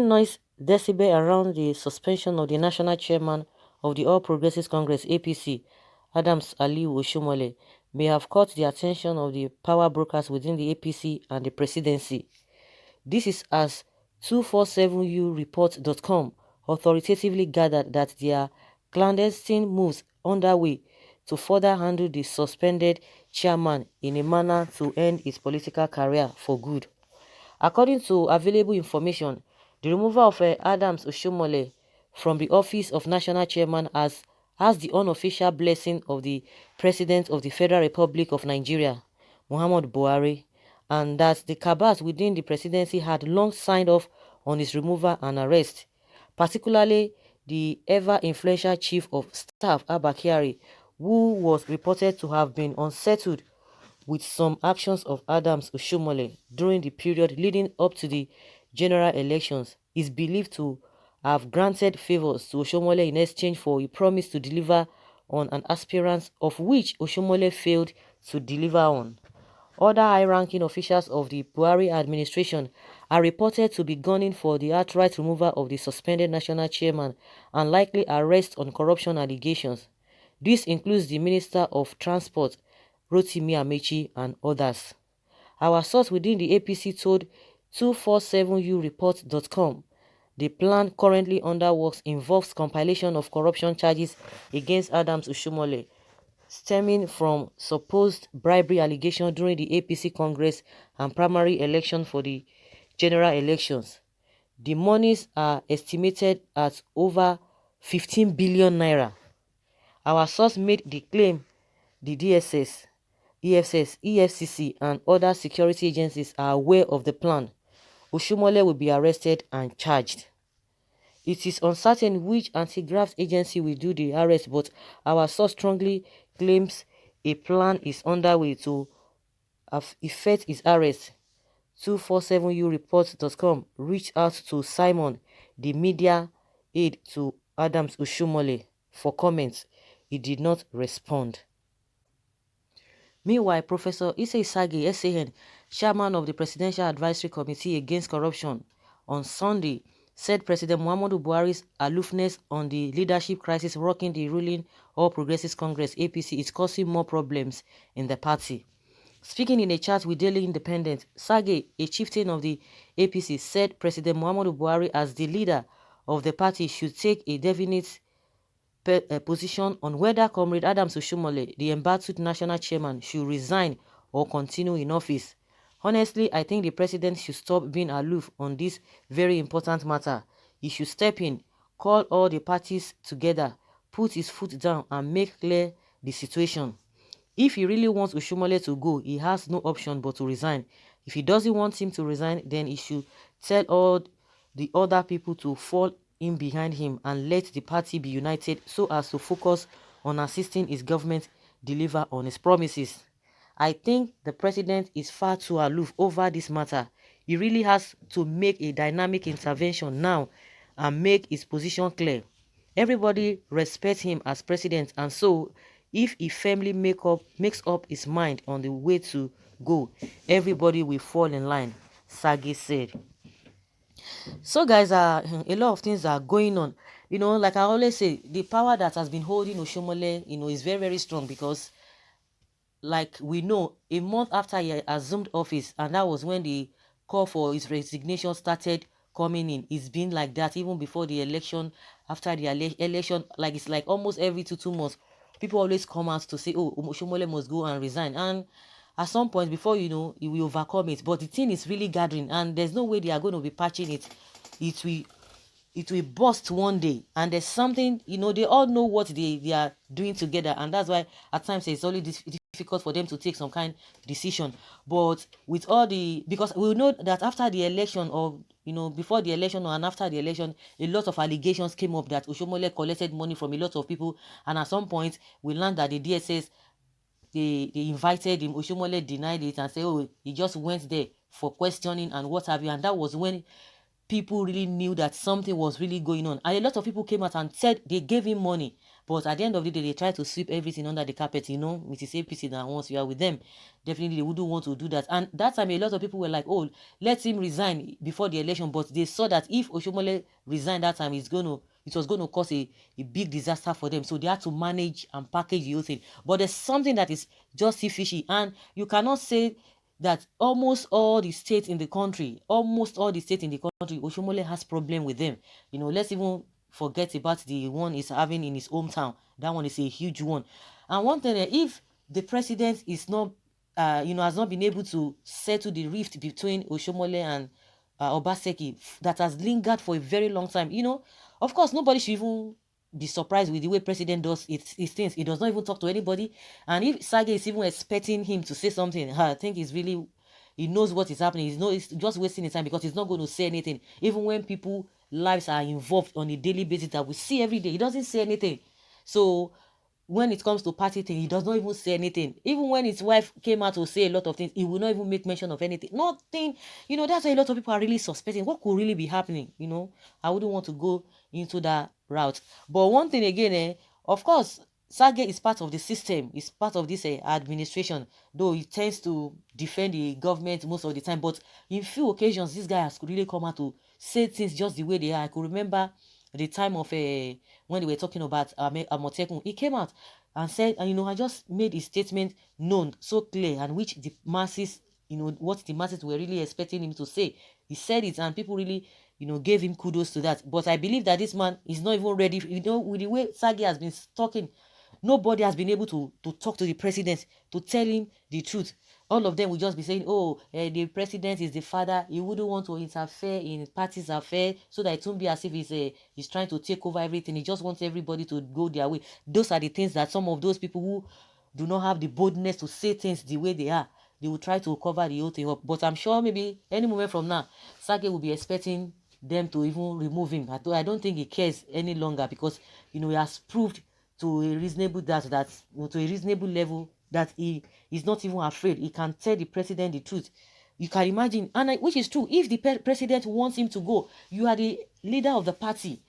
raising noise decibel around the suspension of the national chairman of the All Progressives Congress (APC), Adams Aliyu Oshiomole, may have caught the attention of the power brokers within the APC and the presidency. This is as 247ureport.com authoritatively gathered that there are clandestine moves underway to further handle the suspended chairman in a manner to end his political career for good. According to available information, the removal of Adams Oshiomole from the office of national chairman has the unofficial blessing of the President of the Federal Republic of Nigeria, Muhammadu Buhari, and that the cabals within the presidency had long signed off on his removal and arrest, particularly the ever-influential chief of staff Abba Kyari, who was reported to have been unsettled with some actions of Adams Oshiomole during the period leading up to the general elections, is believed to have granted favors to Oshiomole in exchange for a promise to deliver on an aspirant of which Oshiomole failed to deliver on. Other high-ranking officials of the Buhari administration are reported to be gunning for the outright removal of the suspended national chairman and likely arrest on corruption allegations. This includes the Minister of Transport, Rotimi Amechi, and others. Our source within the APC told 247ureport.com the plan currently under works involves compilation of corruption charges against Adams Oshiomole, stemming from supposed bribery allegations during the APC Congress and primary election for the general elections. The monies are estimated at over 15 billion naira. Our source made the claim the DSS, EFS, EFCC, and other security agencies are aware of the plan. Oshiomole will be arrested and charged. It is uncertain which anti-graft agency will do the arrest, but our source strongly claims a plan is underway to effect his arrest. 247ureport.com reached out to Simon, the media aide to Adams Oshiomole, for comments. He did not respond. Meanwhile, Professor Issei Sage, SAN, chairman of the Presidential Advisory Committee Against Corruption, on Sunday said President Muhammadu Buhari's aloofness on the leadership crisis rocking the ruling All Progressives Congress (APC) is causing more problems in the party. Speaking in a chat with Daily Independent, Sage, a chieftain of the APC, said President Muhammadu Buhari, as the leader of the party, should take a definite position on whether Comrade Adams Oshiomole, the embattled national chairman, should resign or continue in office. Honestly, I think the president should stop being aloof on this very important matter. He should step in, call all the parties together, put his foot down, and make clear the situation. If he really wants Oshiomole to go, he has no option but to resign. If he doesn't want him to resign, then he should tell all the other people to fall in behind him and let the party be united so as to focus on assisting his government deliver on his promises. I think the president is far too aloof over this matter. He really has to make a dynamic intervention now and make his position clear. Everybody respects him as president, and so if he firmly makes up his mind on the way to go, everybody will fall in line, Sage said. So guys, a lot of things are going on. Like I always say, the power that has been holding Oshiomole, is very, very strong, because like we know, a month after he assumed office, and that was when the call for his resignation started coming in. It's been like that even before the election, after the election, like it's like almost every two months, people always come out to say, oh, Oshiomole must go and resign. And at some point, before you know, he will overcome it. But the thing is really gathering, and there's no way they are going to be patching it. It will burst one day, and there's something, they all know what they are doing together, and that's why at times it's only difficult for them to take some kind of decision. But with all because we know that after the election, or before the election and after the election, a lot of allegations came up that Oshiomole collected money from a lot of people, and at some point we learned that the DSS, they invited him. Oshiomole denied it and said, oh, he just went there for questioning and what have you. And that was when people really knew that something was really going on. And a lot of people came out and said they gave him money. But at the end of the day, they tried to sweep everything under the carpet, Mrs. APC, that once you are with them, definitely they wouldn't want to do that. And that time, a lot of people were like, oh, let him resign before the election. But they saw that if Oshiomole resigned that time, it was going to cause a big disaster for them. So they had to manage and package the whole thing. But there's something that is just fishy. And you cannot say that almost all the states in the country, Oshiomole has problem with them. Let's even forget about the one he's having in his hometown. That one is a huge one. And one thing, if the president is not, has not been able to settle the rift between Oshiomole and Obaseki that has lingered for a very long time, of course, nobody should even be surprised with the way president does his things. He does not even talk to anybody. And if Sage is even expecting him to say something, I think he knows what is happening. He's just wasting his time, because he's not going to say anything. Even when people lives are involved on a daily basis that we see every day, he doesn't say anything. So when it comes to party thing, he does not even say anything. Even when his wife came out to say a lot of things, he will not even make mention of anything. Nothing. That's why a lot of people are really suspecting what could really be happening. I wouldn't want to go into that route. But one thing again, of course, Sage is part of the system. He's part of this administration, though he tends to defend the government most of the time. But in few occasions, this guy has really come out to say things just the way they are. I could remember the time of when they were talking about Amotekun. He came out and said, I just made his statement known so clear, and which the masses, what the masses were really expecting him to say. He said it, and people really, gave him kudos to that. But I believe that this man is not even ready. With the way Sagi has been talking, nobody has been able to talk to the president to tell him the truth. All of them will just be saying, oh, the president is the father. He wouldn't want to interfere in parties' affairs, so that it won't be as if he's trying to take over everything. He just wants everybody to go their way. Those are the things that some of those people who do not have the boldness to say things the way they are, they will try to cover the whole thing up. But I'm sure maybe any moment from now, Sage will be expecting them to even remove him. I don't think he cares any longer, because he has proved to a reasonable to a reasonable level that he is not even afraid. He can tell the president the truth. You can imagine, and which is true. If the president wants him to go, you are the leader of the party,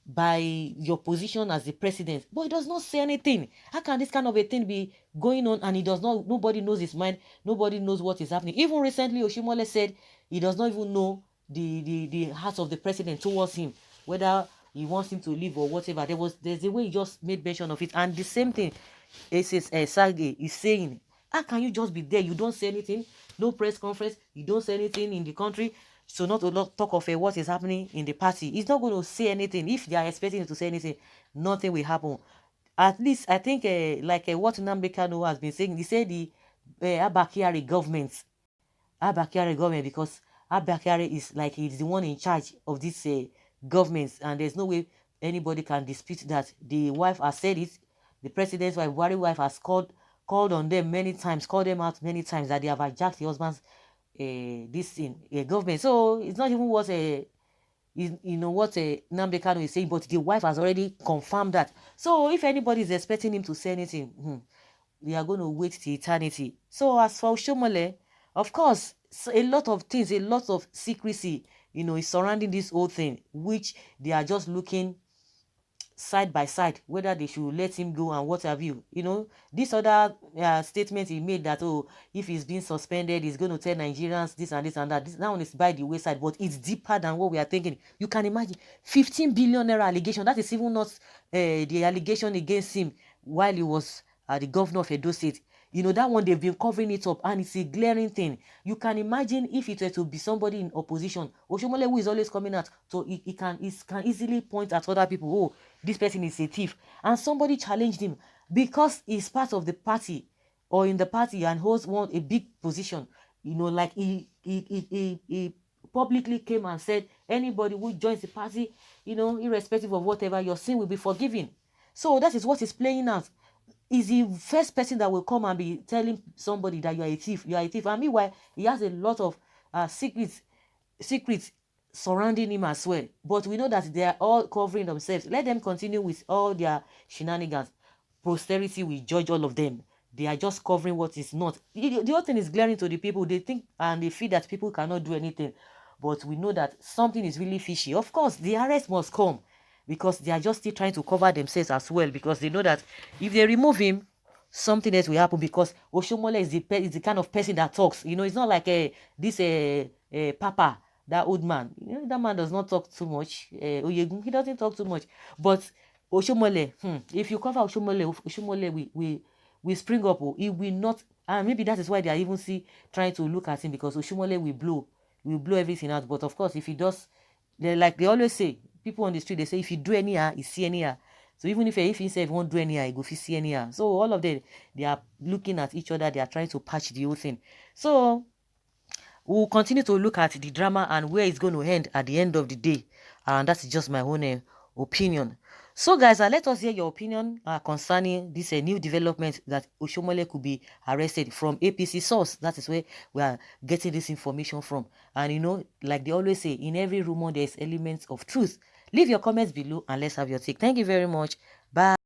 by your position as the president, but he does not say anything. How can this kind of a thing be going on, and he does not? Nobody knows his mind. Nobody knows what is happening. Even recently, Oshiomole said he does not even know the heart of the president towards him, whether he wants him to leave or whatever. There's a way he just made mention of it. And the same thing Sage is saying, how can you just be there? You don't say anything, no press conference, you don't say anything in the country. So not to talk of what is happening in the party. He's not going to say anything. If they are expecting him to say anything, nothing will happen. At least I think what Nnamdi Kanu has been saying, he said the Abba Kyari government, because Abba Kyari is like he's the one in charge of this government, and there's no way anybody can dispute that. The wife has said it. The president's wife, Buhari wife, has called on them many times, called them out many times, that they have hijacked the husband's this thing, government. So it's not even what what Nnamdi Kanu is saying, but the wife has already confirmed that. So if anybody is expecting him to say anything, we are going to wait till eternity. So as for Oshiomole, of course, a lot of things, a lot of secrecy, is surrounding this whole thing, which they are just looking side by side whether they should let him go and what have you. This other statement he made that, oh, if he's been suspended, he's going to tell Nigerians this and this and that. This one is by the wayside, but it's deeper than what we are thinking. You can imagine 15 billion naira allegation. That is even not the allegation against him while he was the governor of Edo State. That one, they've been covering it up, and it's a glaring thing. You can imagine if it were to be somebody in opposition. Oshiomole, who is always coming out, so he can easily point at other people, oh, this person is a thief. And somebody challenged him because he's part of the party or in the party and holds a big position. Like he publicly came and said, anybody who joins the party, irrespective of whatever, your sin will be forgiven. So that is what is playing out. Is the first person that will come and be telling somebody that you are a thief. And meanwhile, he has a lot of secrets surrounding him as well. But we know that they are all covering themselves. Let them continue with all their shenanigans. Posterity will judge all of them. They are just covering what is not. The whole thing is glaring to the people. They think and they feel that people cannot do anything. but we know that something is really fishy. Of course, the arrest must come because they are just still trying to cover themselves as well, because they know that if they remove him, something else will happen, because Oshiomole is the kind of person that talks. It's not like this Papa, that old man. That man does not talk too much. Oyegun, he doesn't talk too much. But Oshiomole, if you cover Oshiomole will spring up. He will not, and maybe that is why they are even trying to look at him, because Oshiomole will blow everything out. But of course, if he does, like they always say, people on the street, they say if you do anyhow, you see anyhow. So even if he himself won't do anyhow, he go fit see anyhow. So all of them, they are looking at each other. They are trying to patch the whole thing. So we'll continue to look at the drama and where it's going to end at the end of the day. And that's just my own opinion. So guys, let us hear your opinion concerning this new development that Oshiomole could be arrested from APC source. That is where we are getting this information from. And like they always say, in every rumor, there's elements of truth. Leave your comments below and let's have your take. Thank you very much. Bye.